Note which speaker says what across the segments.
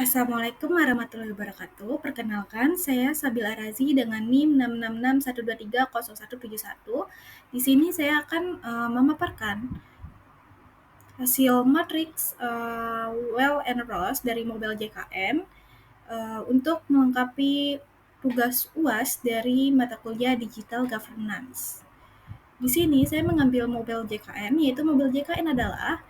Speaker 1: Assalamualaikum warahmatullahi wabarakatuh. Perkenalkan, saya Sabila Razi dengan NIM 666123071. Di sini saya akan memaparkan hasil matriks Well and Ross dari Mobile JKN untuk melengkapi tugas UAS dari mata kuliah Digital Governance. Di sini saya mengambil Mobile JKN, yaitu Mobile JKN adalah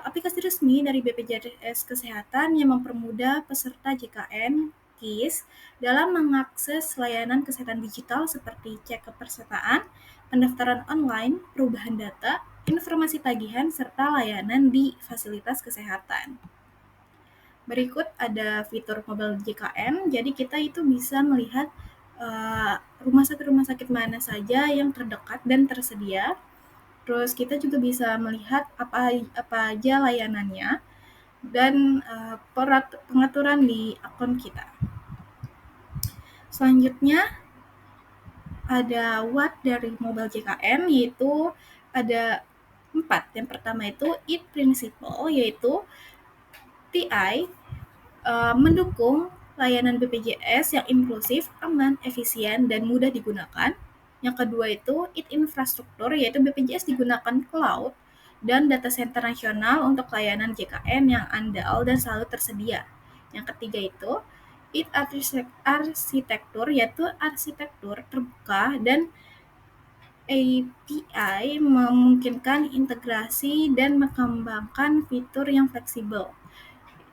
Speaker 1: aplikasi resmi dari BPJS Kesehatan yang mempermudah peserta JKN KIS dalam mengakses layanan kesehatan digital seperti cek kepesertaan, pendaftaran online, perubahan data, informasi tagihan, serta layanan di fasilitas kesehatan. Berikut ada fitur Mobile JKN, jadi kita itu bisa melihat rumah sakit mana saja yang terdekat dan tersedia. Terus kita juga bisa melihat apa aja layanannya dan pengaturan di akun kita. Selanjutnya ada what dari Mobile JKN, yaitu ada 4. Yang pertama itu IT Principle, yaitu TI mendukung layanan BPJS yang inklusif, aman, efisien, dan mudah digunakan. Yang kedua itu IT Infrastruktur, yaitu BPJS digunakan cloud dan data center nasional untuk layanan JKN yang andal dan selalu tersedia. Yang ketiga itu IT Arsitektur, yaitu arsitektur terbuka dan API memungkinkan integrasi dan mengembangkan fitur yang fleksibel.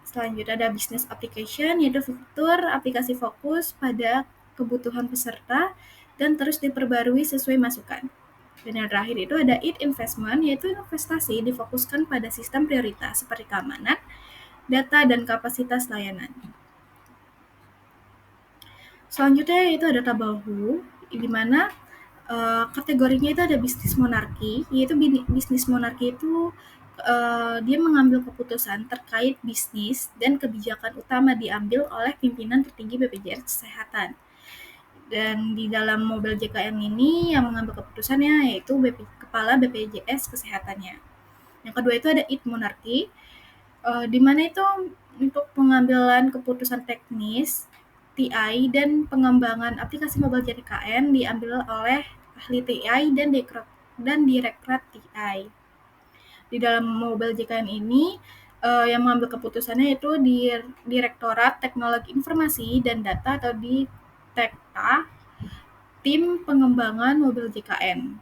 Speaker 1: Selanjutnya ada business application, yaitu fitur aplikasi fokus pada kebutuhan peserta dan terus diperbarui sesuai masukan. Dan yang terakhir itu ada IT investment, yaitu investasi difokuskan pada sistem prioritas seperti keamanan, data, dan kapasitas layanan. Selanjutnya itu ada tabel WHO, di mana kategorinya itu ada bisnis monarki, yaitu bisnis monarki itu dia mengambil keputusan terkait bisnis dan kebijakan utama diambil oleh pimpinan tertinggi BPJS Kesehatan. Dan di dalam Mobile JKN ini yang mengambil keputusannya yaitu Kepala BPJS Kesehatannya. Yang kedua itu ada IT Monarki, di mana itu untuk pengambilan keputusan teknis, TI, dan pengembangan aplikasi Mobile JKN diambil oleh ahli TI dan Direktorat TI. Di dalam Mobile JKN ini yang mengambil keputusannya itu di Direktorat Teknologi Informasi dan Data atau di TEKTA, tim pengembangan Mobile JKN.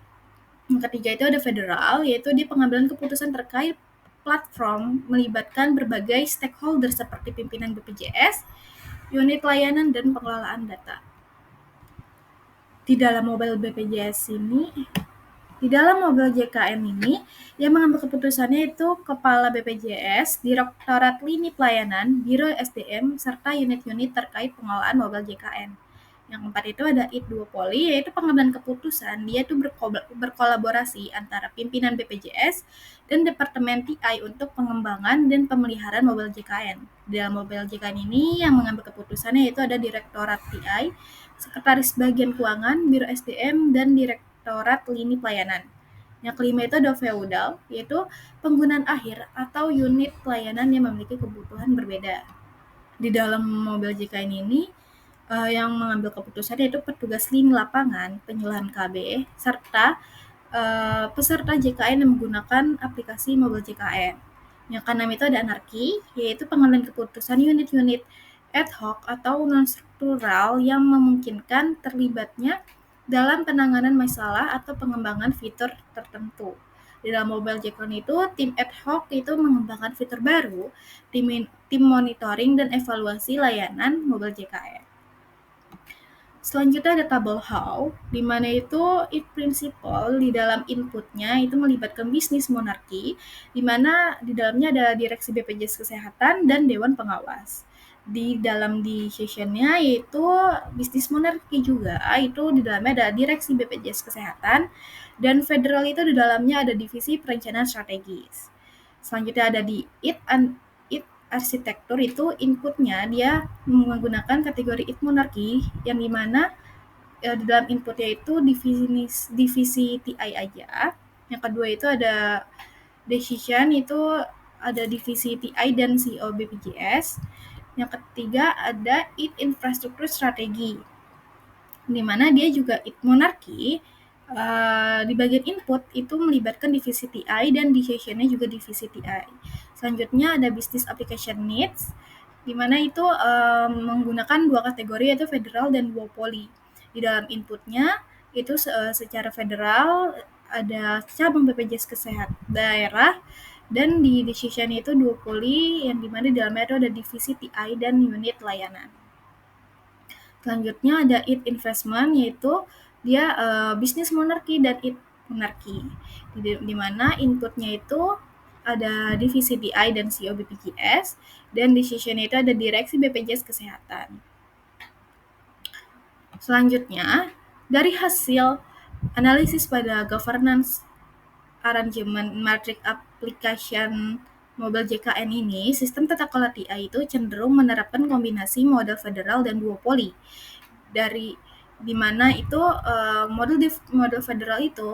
Speaker 1: Yang ketiga itu ada federal, yaitu di pengambilan keputusan terkait platform melibatkan berbagai stakeholder seperti pimpinan BPJS, unit layanan, dan pengelolaan data. Di dalam Mobile JKN ini, yang mengambil keputusannya itu Kepala BPJS, Direktorat Lini Pelayanan, Biro SDM, serta unit-unit terkait pengelolaan Mobile JKN. Yang keempat itu ada IT Duopoli, yaitu pengambilan keputusan. Dia itu berkolaborasi antara pimpinan BPJS dan Departemen TI untuk pengembangan dan pemeliharaan Mobile JKN. Di dalam Mobile JKN ini yang mengambil keputusannya yaitu ada Direktorat TI, Sekretaris Bagian Keuangan, Biro SDM, dan Direktorat Lini Pelayanan. Yang kelima itu ada feudal, yaitu penggunaan akhir atau unit pelayanan yang memiliki kebutuhan berbeda. Di dalam Mobile JKN ini yang mengambil keputusan yaitu petugas lini lapangan, penyuluhan KB, serta peserta JKN yang menggunakan aplikasi Mobile JKN. Yang keenam itu ada anarki, yaitu pengambilan keputusan unit-unit ad hoc atau non-struktural yang memungkinkan terlibatnya dalam penanganan masalah atau pengembangan fitur tertentu. Di dalam Mobile JKN itu, tim ad hoc itu mengembangkan fitur baru, tim monitoring dan evaluasi layanan Mobile JKN. Selanjutnya ada tabel how, di mana itu IT Principle di dalam inputnya itu melibatkan bisnis monarki, di mana di dalamnya ada Direksi BPJS Kesehatan dan Dewan Pengawas. Di dalam decision-nya yaitu bisnis monarki juga, itu di dalamnya ada Direksi BPJS Kesehatan, dan federal itu di dalamnya ada Divisi Perencanaan Strategis. Selanjutnya ada di IT arsitektur itu inputnya dia menggunakan kategori IT monarki yang dimana di dalam inputnya itu divisi TI aja. Yang kedua itu ada decision, itu ada divisi TI dan CEO BPJS. Yang ketiga ada infrastruktur strategi, di mana dia juga monarki. Di bagian input itu melibatkan divisi TI dan decision-nya juga divisi TI. Selanjutnya ada business application needs, di mana itu menggunakan dua kategori yaitu federal dan duopoly. Di dalam inputnya itu secara federal ada cabang BPJS Kesehatan daerah, dan di decision itu duopoly yang dimana di dalamnya itu ada divisi TI dan unit layanan. Selanjutnya ada investment, yaitu dia bisnis monarki dan monarki, di mana inputnya itu ada divisi DI dan CO BPJS, dan decision itu ada direksi BPJS Kesehatan. Selanjutnya, dari hasil analisis pada governance arrangement matrix application model JKN ini, sistem tata kelola TI itu cenderung menerapkan kombinasi model federal dan duopoly. Di mana itu model federal itu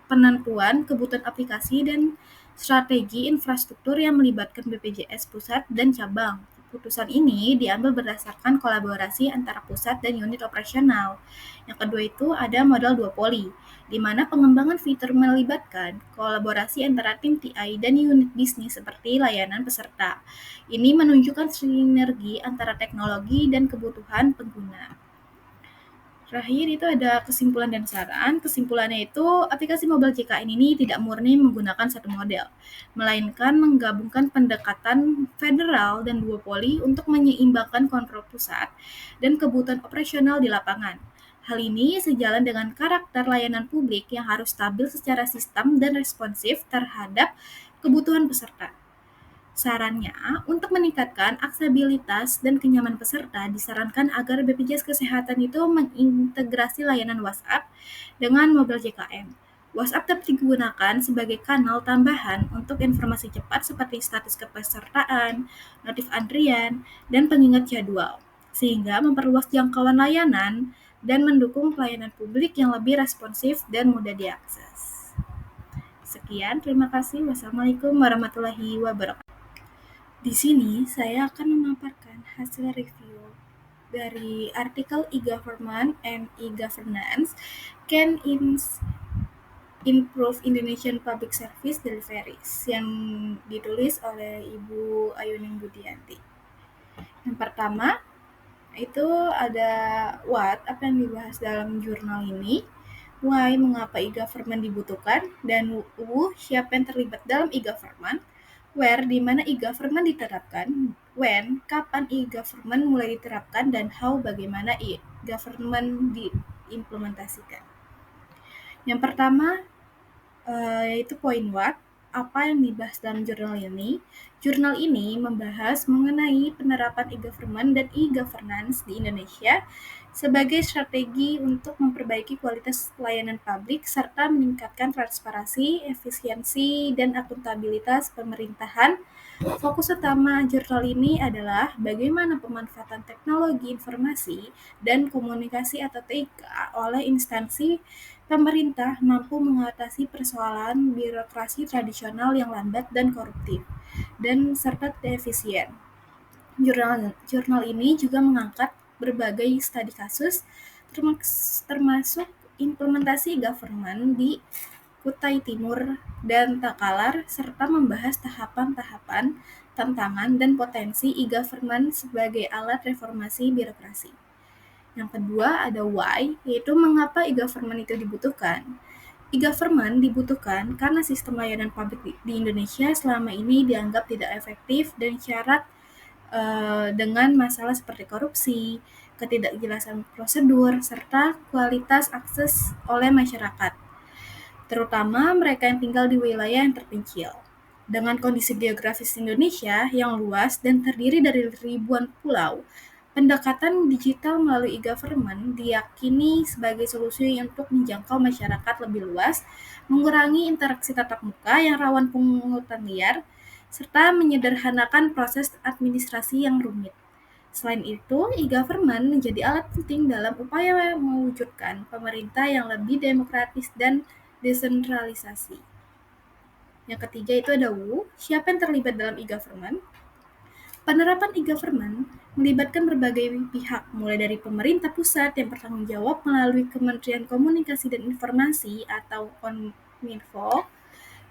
Speaker 1: penentuan kebutuhan aplikasi dan strategi infrastruktur yang melibatkan BPJS pusat dan cabang. Keputusan ini diambil berdasarkan kolaborasi antara pusat dan unit operasional. Yang kedua itu ada model duopoly, di mana pengembangan fitur melibatkan kolaborasi antara tim TI dan unit bisnis seperti layanan peserta. Ini menunjukkan sinergi antara teknologi dan kebutuhan pengguna. Terakhir itu ada kesimpulan dan saran. Kesimpulannya itu, aplikasi mobile JKN ini tidak murni menggunakan satu model, melainkan menggabungkan pendekatan federal dan duopoly untuk menyeimbangkan kontrol pusat dan kebutuhan operasional di lapangan. Hal ini sejalan dengan karakter layanan publik yang harus stabil secara sistem dan responsif terhadap kebutuhan peserta. Sarannya, untuk meningkatkan aksesibilitas dan kenyamanan peserta, disarankan agar BPJS Kesehatan itu mengintegrasi layanan WhatsApp dengan mobile JKN. WhatsApp dapat digunakan sebagai kanal tambahan untuk informasi cepat seperti status kepesertaan, notif antrian, dan pengingat jadwal, sehingga memperluas jangkauan layanan dan mendukung pelayanan publik yang lebih responsif dan mudah diakses. Sekian, terima kasih. Wassalamualaikum warahmatullahi wabarakatuh. Di sini saya akan memaparkan hasil review dari artikel e-government and e-governance can improve Indonesian public service deliveries yang ditulis oleh Ibu Ayuning Budianti. Yang pertama itu ada apa yang dibahas dalam jurnal ini, why, mengapa e-government dibutuhkan, dan siapa yang terlibat dalam e-government, where, di mana e-government diterapkan, when, kapan e-government mulai diterapkan, dan how, bagaimana e-government diimplementasikan. Yang pertama yaitu poin what, apa yang dibahas dalam jurnal ini. Jurnal ini membahas mengenai penerapan e-government dan e-governance di Indonesia sebagai strategi untuk memperbaiki kualitas pelayanan publik serta meningkatkan transparansi, efisiensi, dan akuntabilitas pemerintahan. Fokus utama jurnal ini adalah bagaimana pemanfaatan teknologi informasi dan komunikasi atau TIK oleh instansi pemerintah mampu mengatasi persoalan birokrasi tradisional yang lambat dan koruptif, dan serta tidak efisien. Jurnal ini juga mengangkat berbagai studi kasus, termasuk implementasi government di Kutai Timur dan Takalar, serta membahas tahapan-tahapan, tantangan, dan potensi e-government sebagai alat reformasi birokrasi. Yang kedua ada why, yaitu mengapa e-government itu dibutuhkan. E-government dibutuhkan karena sistem layanan publik di Indonesia selama ini dianggap tidak efektif dan syarat dengan masalah seperti korupsi, ketidakjelasan prosedur, serta kualitas akses oleh masyarakat, terutama mereka yang tinggal di wilayah yang terpencil. Dengan kondisi geografis Indonesia yang luas dan terdiri dari ribuan pulau, pendekatan digital melalui e-government diyakini sebagai solusi untuk menjangkau masyarakat lebih luas, mengurangi interaksi tatap muka yang rawan pungutan liar, serta menyederhanakan proses administrasi yang rumit. Selain itu, e-government menjadi alat penting dalam upaya mewujudkan pemerintah yang lebih demokratis dan desentralisasi. Yang ketiga itu ada siapa yang terlibat dalam e-government? Penerapan e-government melibatkan berbagai pihak, mulai dari pemerintah pusat yang bertanggung jawab melalui Kementerian Komunikasi dan Informasi atau Kominfo,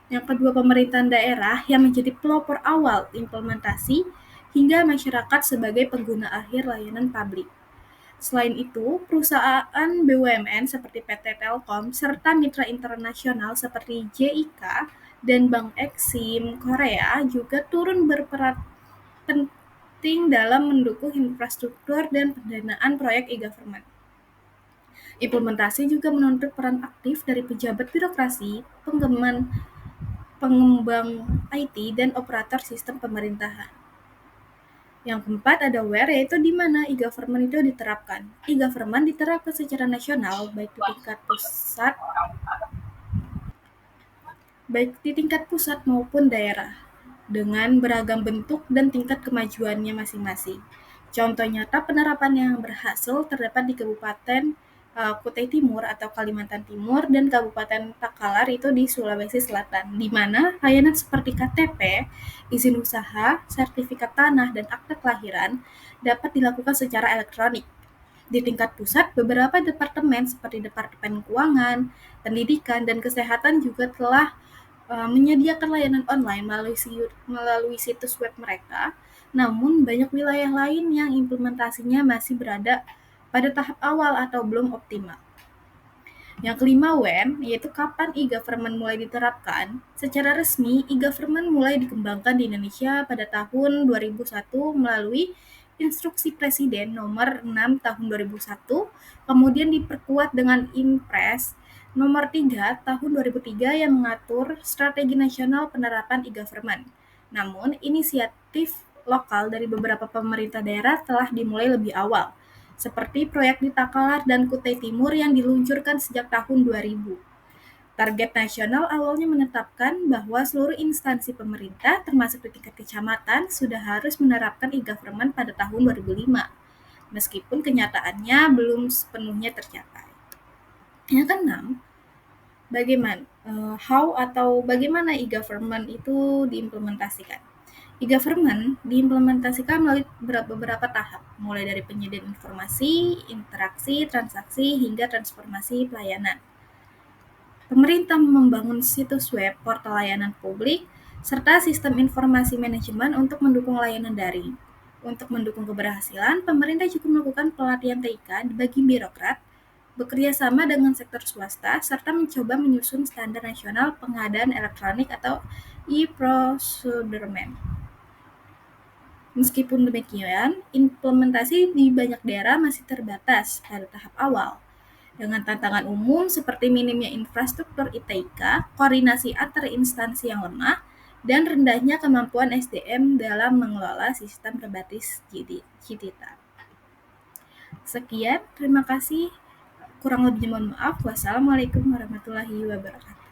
Speaker 1: yang kedua pemerintahan daerah yang menjadi pelopor awal implementasi, hingga masyarakat sebagai pengguna akhir layanan publik. Selain itu, perusahaan BUMN seperti PT Telkom serta mitra internasional seperti JICA dan Bank Exim Korea juga turun berperan penting dalam mendukung infrastruktur dan pendanaan proyek e-government. Implementasi juga menuntut peran aktif dari pejabat birokrasi, pengembang IT, dan operator sistem pemerintahan. Yang keempat ada where, yaitu di mana e-government itu diterapkan. E-government diterapkan secara nasional, baik di tingkat pusat maupun daerah, dengan beragam bentuk dan tingkat kemajuannya masing-masing. Contoh nyata penerapan yang berhasil terdapat di Kabupaten Kutai Timur atau Kalimantan Timur dan Kabupaten Takalar itu di Sulawesi Selatan, di mana layanan seperti KTP, izin usaha, sertifikat tanah, dan akta kelahiran dapat dilakukan secara elektronik. Di tingkat pusat, beberapa departemen seperti Departemen Keuangan, Pendidikan, dan Kesehatan juga telah menyediakan layanan online melalui situs web mereka, namun banyak wilayah lain yang implementasinya masih berada pada tahap awal atau belum optimal. Yang kelima, when, yaitu kapan e-government mulai diterapkan. Secara resmi, e-government mulai dikembangkan di Indonesia pada tahun 2001 melalui Instruksi Presiden nomor 6 tahun 2001, kemudian diperkuat dengan Impres nomor 3 tahun 2003 yang mengatur Strategi Nasional Penerapan e-Government. Namun, inisiatif lokal dari beberapa pemerintah daerah telah dimulai lebih awal, seperti proyek di Takalar dan Kutai Timur yang diluncurkan sejak tahun 2000. Target nasional awalnya menetapkan bahwa seluruh instansi pemerintah, termasuk di tingkat kecamatan, sudah harus menerapkan e-government pada tahun 2005, meskipun kenyataannya belum sepenuhnya tercapai. Yang keenam, bagaimana e-government itu diimplementasikan. E-government diimplementasikan melalui beberapa tahap, mulai dari penyediaan informasi, interaksi, transaksi, hingga transformasi pelayanan. Pemerintah membangun situs web, portal layanan publik, serta sistem informasi manajemen untuk mendukung layanan daring. Untuk mendukung keberhasilan, pemerintah juga melakukan pelatihan TIK bagi birokrat, bekerja sama dengan sektor swasta, serta mencoba menyusun standar nasional pengadaan elektronik atau e-procurement. Meskipun demikian, implementasi di banyak daerah masih terbatas pada tahap awal, dengan tantangan umum seperti minimnya infrastruktur ITIK, koordinasi antar instansi yang lemah, dan rendahnya kemampuan SDM dalam mengelola sistem berbasis digital. Sekian, terima kasih. Kurang lebihnya mohon maaf. Wassalamualaikum warahmatullahi wabarakatuh.